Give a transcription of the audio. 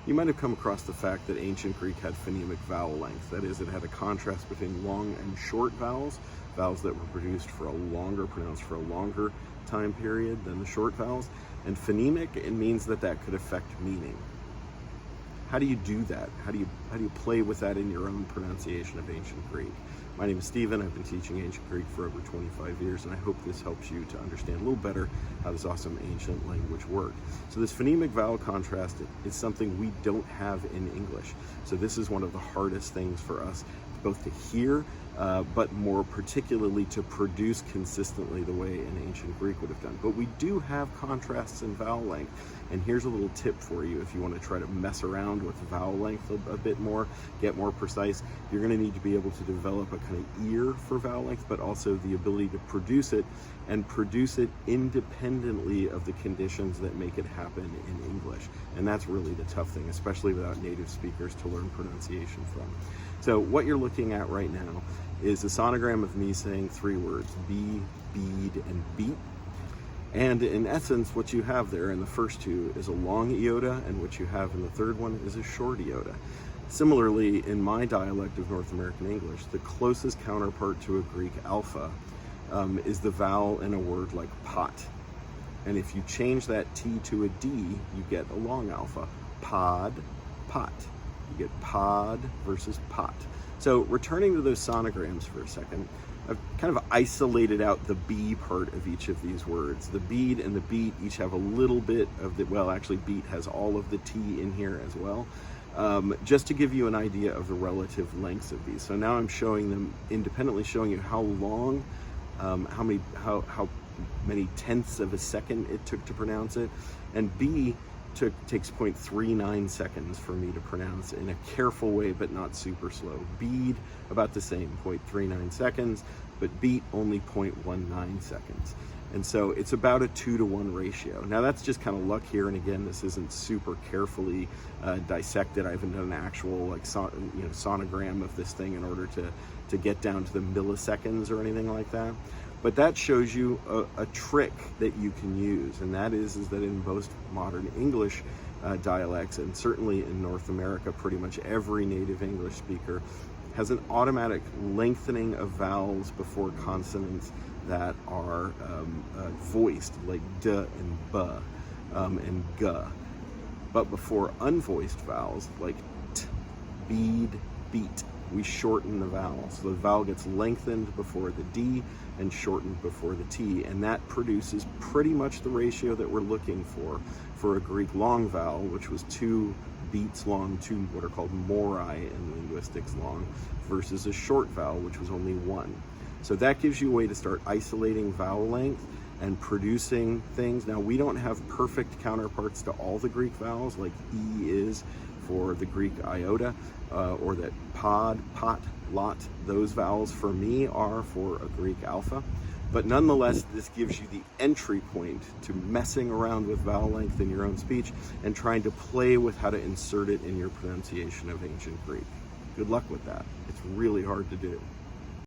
You might have come across the fact that ancient Greek had phonemic vowel length. That is, it had a contrast between long and short vowels, vowels that were pronounced for a longer time period than the short vowels. And phonemic, it means that could affect meaning. How do you do that? How do you play with that in your own pronunciation of ancient Greek? My name is Stephen. I've been teaching ancient Greek for over 25 years, and I hope this helps you to understand a little better how this awesome ancient language worked. So this phonemic vowel contrast is something we don't have in English. So this is one of the hardest things for us both to hear, but more particularly to produce consistently the way an ancient Greek would have done. But we do have contrasts in vowel length. And here's a little tip for you if you want to try to mess around with vowel length a bit more, get more precise. You're going to need to be able to develop a kind of ear for vowel length, but also the ability to produce it and produce it independently of the conditions that make it happen in English. And that's really the tough thing, especially without native speakers to learn pronunciation from. So what you're looking at right now is a sonogram of me saying three words: be, bead, and beat. And in essence, what you have there in the first two is a long iota, and what you have in the third one is a short iota. Similarly, in my dialect of North American English, the closest counterpart to a Greek alpha is the vowel in a word like pot. And if you change that T to a D, you get a long alpha. Pod, pot. You get pod versus pot. So returning to those sonograms for a second, I've kind of isolated out the B part of each of these words. The bead and the beat each have a little bit of the, well, actually beat has all of the T in here as well, just to give you an idea of the relative lengths of these. So now I'm showing them independently, showing you how long, how many tenths of a second it took to pronounce it. And B takes 0.39 seconds for me to pronounce in a careful way, but not super slow. Bead, about the same, 0.39 seconds, but beat only 0.19 seconds. And so it's about a 2-to-1 ratio. Now that's just kind of luck here, and again, this isn't super carefully dissected. I haven't done an actual sonogram of this thing in order to get down to the milliseconds or anything like that. But that shows you a trick that you can use, and that is that in most modern English dialects, and certainly in North America, pretty much every native English speaker has an automatic lengthening of vowels before consonants that are voiced, like d and b and g. But before unvoiced vowels, like t, bead, beat, we shorten the vowel. So the vowel gets lengthened before the D and shortened before the T, and that produces pretty much the ratio that we're looking for a Greek long vowel, which was 2 beats long, 2 what are called mori in linguistics long, versus a short vowel, which was only 1. So that gives you a way to start isolating vowel length and producing things. Now, we don't have perfect counterparts to all the Greek vowels, like E is for the Greek iota, or that pod, pot, lot, those vowels for me are for a Greek alpha. But nonetheless, this gives you the entry point to messing around with vowel length in your own speech and trying to play with how to insert it in your pronunciation of ancient Greek. Good luck with that. It's really hard to do.